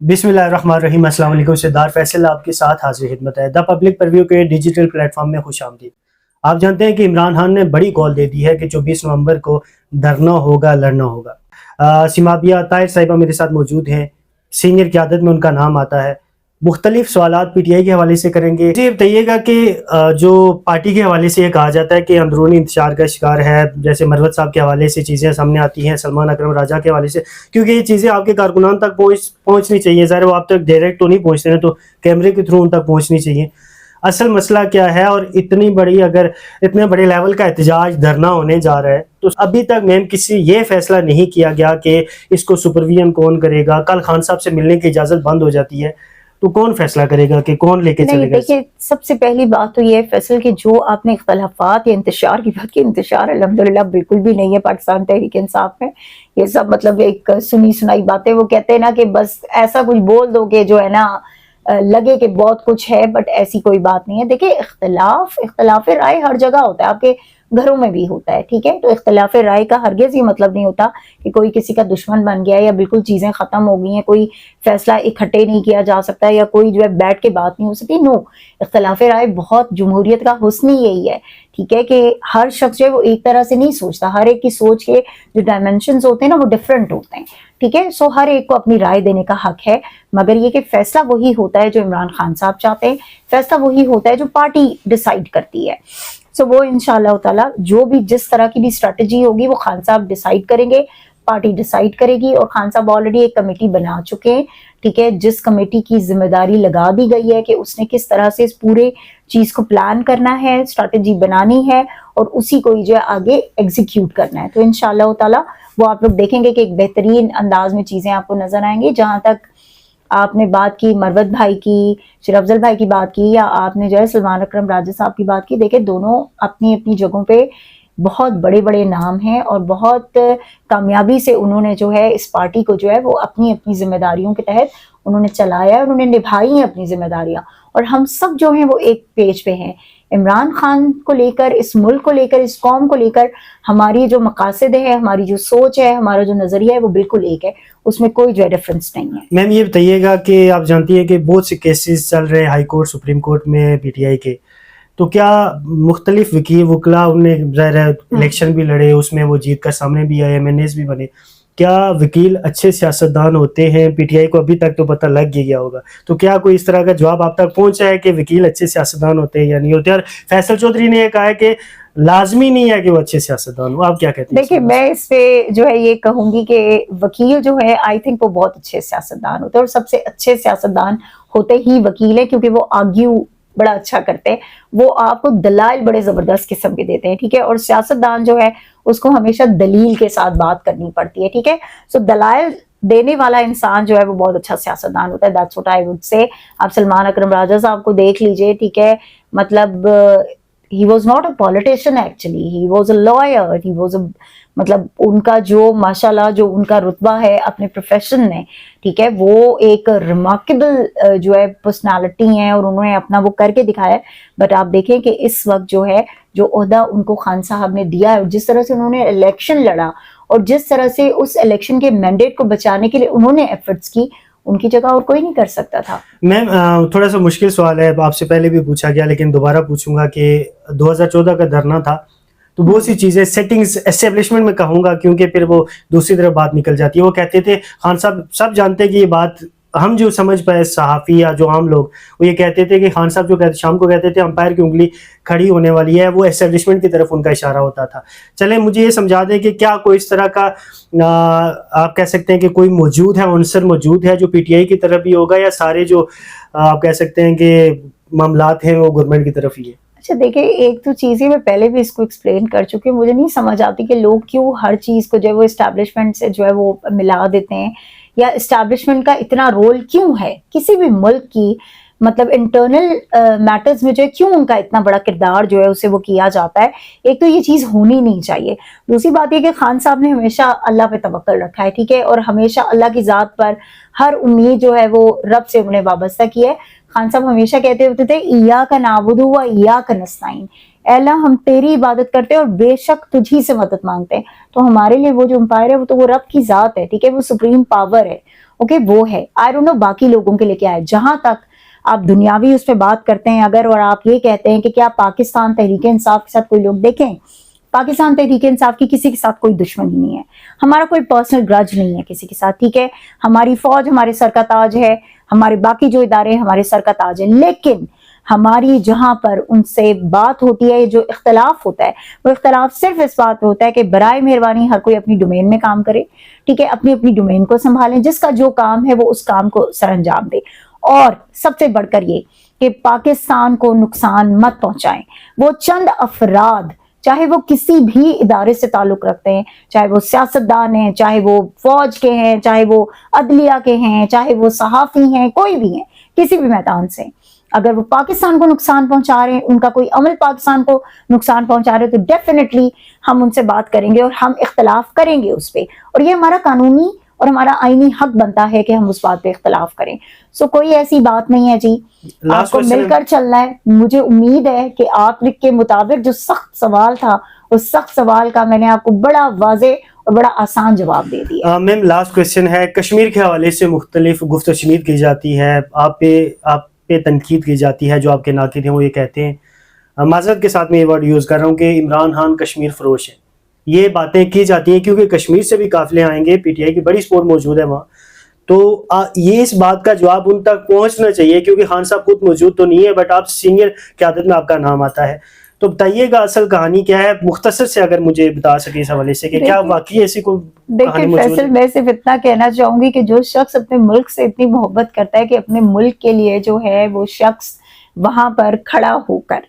बिस्मिल्लाहिर्रहमानिर्रहीम। अस्सलाम वालेकुम। सरदार फैसल आपके साथ हाजिर खिदमत है। द पब्लिक परव्यू के डिजिटल प्लेटफॉर्म में खुश आमदीद। आप जानते हैं कि इमरान खान ने बड़ी कॉल दे दी है कि 24 नवंबर को धरना होगा, लड़ना होगा। सिमाबिया ताहिर साहिबा मेरे साथ मौजूद हैं, सीनियर क़यादत में उनका नाम आता है। मुख्तलिफ सवालात पीटीआई के हवाले से करेंगे। ये बताइएगा कि जो पार्टी के हवाले से ये कहा जाता है कि अंदरूनी इंतशार का शिकार है, जैसे मरवत साहब के हवाले से चीज़ें सामने आती हैं, सलमान अकरम राजा के हवाले से, क्योंकि ये चीज़ें आपके कारकुनान तक पहुँचनी चाहिए। ज़ाहिर वो आप तक डायरेक्ट तो नहीं पहुँचते हैं, तो कैमरे के थ्रू उन तक पहुँचनी चाहिए। असल मसला क्या है, और इतनी बड़ी अगर इतने बड़े लेवल का एहतजाज धरना होने जा रहा है, तो अभी तक मैम किसी ये फैसला नहीं किया गया कि इसको सुपरविजन कौन करेगा। कल खान साहब से मिलने की इजाज़त बंद हो जाती है, तो कौन फैसला करेगा कि कौन लेके चलेगा? देखिए, सबसे पहली बात तो ये है फैसल कि जो आपने इख्तलाफात या इंतशार की बात की, इंतशार अल्हम्दुलिल्लाह बिल्कुल भी नहीं है पाकिस्तान तहरीक इंसाफ में। ये सब मतलब एक सुनी सुनाई बातें, वो कहते हैं ना कि बस ऐसा कुछ बोल दो कि जो है ना लगे कि बहुत कुछ है, बट ऐसी कोई बात नहीं है। देखिए, इख्तलाफ राय हर जगह होता है, आपके घरों में भी होता है, ठीक है। तो इख्तलाफ राय का हरगिज़ ये मतलब नहीं होता कि कोई किसी का दुश्मन बन गया या बिल्कुल चीज़ें ख़त्म हो गई हैं, कोई फैसला इकट्ठे नहीं किया जा सकता या कोई जो है बैठ के बात नहीं हो सकती। नो, इख्तलाफ राय बहुत जमहूरियत का हुस्न ही यही है, ठीक है, कि हर शख्स जो है वो एक तरह से नहीं सोचता। हर एक की सोच के जो डायमेंशंस होते हैं ना, वो डिफरेंट होते हैं, ठीक है। सो हर एक को अपनी राय देने का हक है, मगर ये कि फैसला वही होता है जो इमरान खान साहब चाहते हैं, फैसला वही होता है जो पार्टी डिसाइड करती है। सो वो इंशाअल्लाह ताला जो भी जिस तरह की भी स्ट्रेटजी होगी वो खान साहब डिसाइड करेंगे, पार्टी डिसाइड करेगी। और खान साहब ऑलरेडी एक कमेटी बना चुके हैं, ठीक है, जिस कमेटी की जिम्मेदारी लगा दी गई है कि उसने किस तरह से इस पूरे चीज को प्लान करना है, स्ट्रेटजी बनानी है और उसी को ही जो है आगे एग्जीक्यूट करना है। तो इंशाअल्लाह ताला वो आप लोग देखेंगे कि एक बेहतरीन अंदाज में चीजें आपको नजर आएंगी। जहां तक आपने बात की मरवत भाई की, शेर अफजल भाई की बात की, या आपने जो है सलमान अकरम राजा साहब की बात की, देखिए दोनों अपनी अपनी जगहों पे बहुत बड़े बड़े नाम हैं और बहुत कामयाबी से उन्होंने जो है इस पार्टी को जो है वो अपनी अपनी जिम्मेदारियों के तहत उन्होंने चलाया है, उन्होंने निभाई हैं अपनी जिम्मेदारियां। और हम सब जो हैं वो एक पेज पे हैं। इमरान खान को लेकर, इस मुल्क को लेकर, इस कौम को लेकर हमारी जो मकासद है, हमारी जो सोच है, हमारा जो नजरिया है, वो बिल्कुल एक है, उसमें कोई जो डिफरेंस नहीं है। मैम ये बताइएगा कि आप जानती है कि बहुत से केसेस चल रहे हैं हाई कोर्ट, सुप्रीम कोर्ट में पीटीआई के, तो क्या मुख्तलिफ वकीला उनने ज़ाहिर इलेक्शन भी लड़े, उसमें वो जीत कर सामने भी आए, एमएनएस भी बने, क्या वकील अच्छे सियासतदान होते हैं? पीटीआई को अभी तक तो पता लग ही गया होगा, तो क्या कोई इस तरह का जवाब आप तक पहुंचा है कि वकील अच्छे सियासतदान होते हैं या नहीं होते? और फैसल चौधरी ने कहा है कि लाजमी नहीं है कि वो अच्छे सियासतदान हो। आप क्या कहते हैं? देखिए, मैं इस पे जो है ये कहूंगी कि वकील जो है आई थिंक वो बहुत अच्छे सियासतदान होते हैं, और सबसे अच्छे सियासतदान होते ही वकील है, क्योंकि वो आर्ग्यू बड़ा अच्छा करते हैं, वो आपको दलाइल बड़े जबरदस्त किस्म के देते हैं, ठीक है। और सियासतदान जो है उसको हमेशा दलील के साथ बात करनी पड़ती है, ठीक है। सो दलाइल देने वाला इंसान जो है वो बहुत अच्छा सियासतदान होता है। That's what I would say. आप सलमान अकरम राजा साहब को देख लीजिए, ठीक है, मतलब he was not a politician actually, he was a lawyer, he was a मतलब उनका जो माशाल्लाह जो उनका रुतबा है अपने प्रोफेशन में, ठीक है, वो एक रिमार्केबल जो है पर्सनालिटी है और उन्होंने अपना वो करके दिखाया है। बट आप देखें कि इस वक्त जो है जो ओहदा उनको खान साहब ने दिया है, जिस तरह से उन्होंने इलेक्शन लड़ा और जिस तरह से उस इलेक्शन के मैंडेट को बचाने के लिए उन्होंने एफर्ट्स की, उनकी जगह और कोई नहीं कर सकता था। मैम थोड़ा सा मुश्किल सवाल है, आपसे पहले भी पूछा गया लेकिन दोबारा पूछूंगा कि 2014 का धरना था, तो बहुत सी चीज़ें सेटिंग्स एस्टेब्लिशमेंट में कहूँगा, क्योंकि फिर वो दूसरी तरफ बात निकल जाती है। वो कहते थे, खान साहब सब जानते हैं कि ये बात हम जो समझ पाए सहाफ़ी या जो आम लोग, वो ये कहते थे कि खान साहब जो कहते शाम को कहते थे अंपायर की उंगली खड़ी होने वाली है, वो एस्टेब्लिशमेंट की तरफ उनका इशारा होता था। चले मुझे ये समझा दें कि क्या कोई इस तरह का आप कह सकते हैं कि कोई मौजूद है, अनसर मौजूद है जो पीटीआई की तरफ भी होगा, या सारे जो आप कह सकते हैं कि मामलात हैं वो गवर्नमेंट की तरफ ही है? अच्छा, देखिए, एक तो चीज़ ही मैं पहले भी इसको एक्सप्लेन कर चुकी हूँ। मुझे नहीं समझ आती कि लोग क्यों हर चीज़ को जो है वो एस्टैब्लिशमेंट से जो है वो मिला देते हैं, या एस्टैब्लिशमेंट का इतना रोल क्यों है किसी भी मुल्क की। मतलब इंटरनल मैटर्स में जो है क्यों उनका इतना बड़ा किरदार जो है उसे वो किया जाता है। एक तो ये चीज होनी नहीं चाहिए। दूसरी बात ये कि खान साहब ने हमेशा अल्लाह पे तवक्कल रखा है, ठीक है, और हमेशा अल्लाह की जात पर हर उम्मीद जो है वो रब से उन्हें वाबस्ता की है। खान साहब हमेशा कहते होते थे इय्याका नअबुदु व इय्याका नस्तईन, अल्लाह हम तेरी इबादत करते हैं और बेशक तुझी से मदद मांगते हैं। तो हमारे लिए वो जो एम्पायर है वो तो वो रब की जात है, ठीक है, वो सुप्रीम पावर है, ओके, वो है। आई डोंट नो बाकी लोगों के लिए क्या है। जहां तक आप दुनियावी उस पर बात करते हैं अगर, और आप ये कहते हैं कि क्या पाकिस्तान तहरीक इंसाफ के साथ कोई लोग, देखें पाकिस्तान तहरीक इंसाफ की किसी के साथ कोई दुश्मनी नहीं है, हमारा कोई पर्सनल ग्रज नहीं है किसी के साथ, ठीक है, हमारी फौज हमारे सर का ताज है, हमारे बाकी जो इदारे हमारे सर का ताज है, लेकिन हमारी जहां पर उनसे बात होती है, जो इख्तलाफ होता है वो इख्तलाफ सिर्फ इस बात पे होता है कि बराए मेहरबानी हर कोई अपनी डोमेन में काम करे, ठीक है, अपनी अपनी डोमेन को संभालें, जिसका जो काम है वो उस काम को सरअंजाम दे, और सबसे बढ़कर ये कि पाकिस्तान को नुकसान मत पहुंचाएं। वो चंद अफराद, चाहे वो किसी भी इदारे से ताल्लुक रखते हैं, चाहे वो सियासतदान हैं, चाहे वो फौज के हैं, चाहे वो अदलिया के हैं, चाहे वो सहाफ़ी हैं, कोई भी हैं किसी भी मैदान से, अगर वो पाकिस्तान को नुकसान पहुंचा रहे हैं, उनका कोई अमल पाकिस्तान को नुकसान पहुंचा रहे हैं, तो डेफिनेटली हम उनसे बात करेंगे और हम इख्तलाफ करेंगे उस पर, और ये हमारा कानूनी और हमारा आईनी हक बनता है कि हम उस बात पे इख्तलाफ करें। सो कोई ऐसी बात नहीं है जी, आपको मिलकर चलना है। मुझे उम्मीद है कि आपके मुताबिक जो सख्त सवाल था उस सख्त सवाल का मैंने आपको बड़ा वाज़े और बड़ा आसान जवाब दे दिया। मैम लास्ट क्वेश्चन है, कश्मीर के हवाले से मुख्तलिफ गुफ्तशनीद की जाती है, आप पे तनकीद की जाती है, जो आपके नाकिद हैं वो ये कहते हैं, माज़रत के साथ मैं ये वर्ड यूज़ कर रहा हूँ कि इमरान खान कश्मीर फरोश है, ये बातें की जाती हैं क्योंकि कश्मीर से भी काफिले आएंगे, पीटीआई की बड़ी सपोर्ट मौजूद है वहाँ, तो ये इस बात का जवाब उन तक पहुँचना चाहिए क्योंकि खान साहब खुद मौजूद तो नहीं है, बट आप सीनियर क़यादत में आपका नाम आता है, तो बताइएगा असल कहानी क्या है, मुख्तसर से अगर मुझे बता सके इस हवाले से कि क्या वाकई ऐसी कोई कहानी मौजूद है। फैसल, मैं सिर्फ इतना कहना चाहूंगी कि जो शख्स अपने मुल्क से इतनी मोहब्बत करता है कि अपने मुल्क के लिए जो है वो शख्स वहां पर खड़ा होकर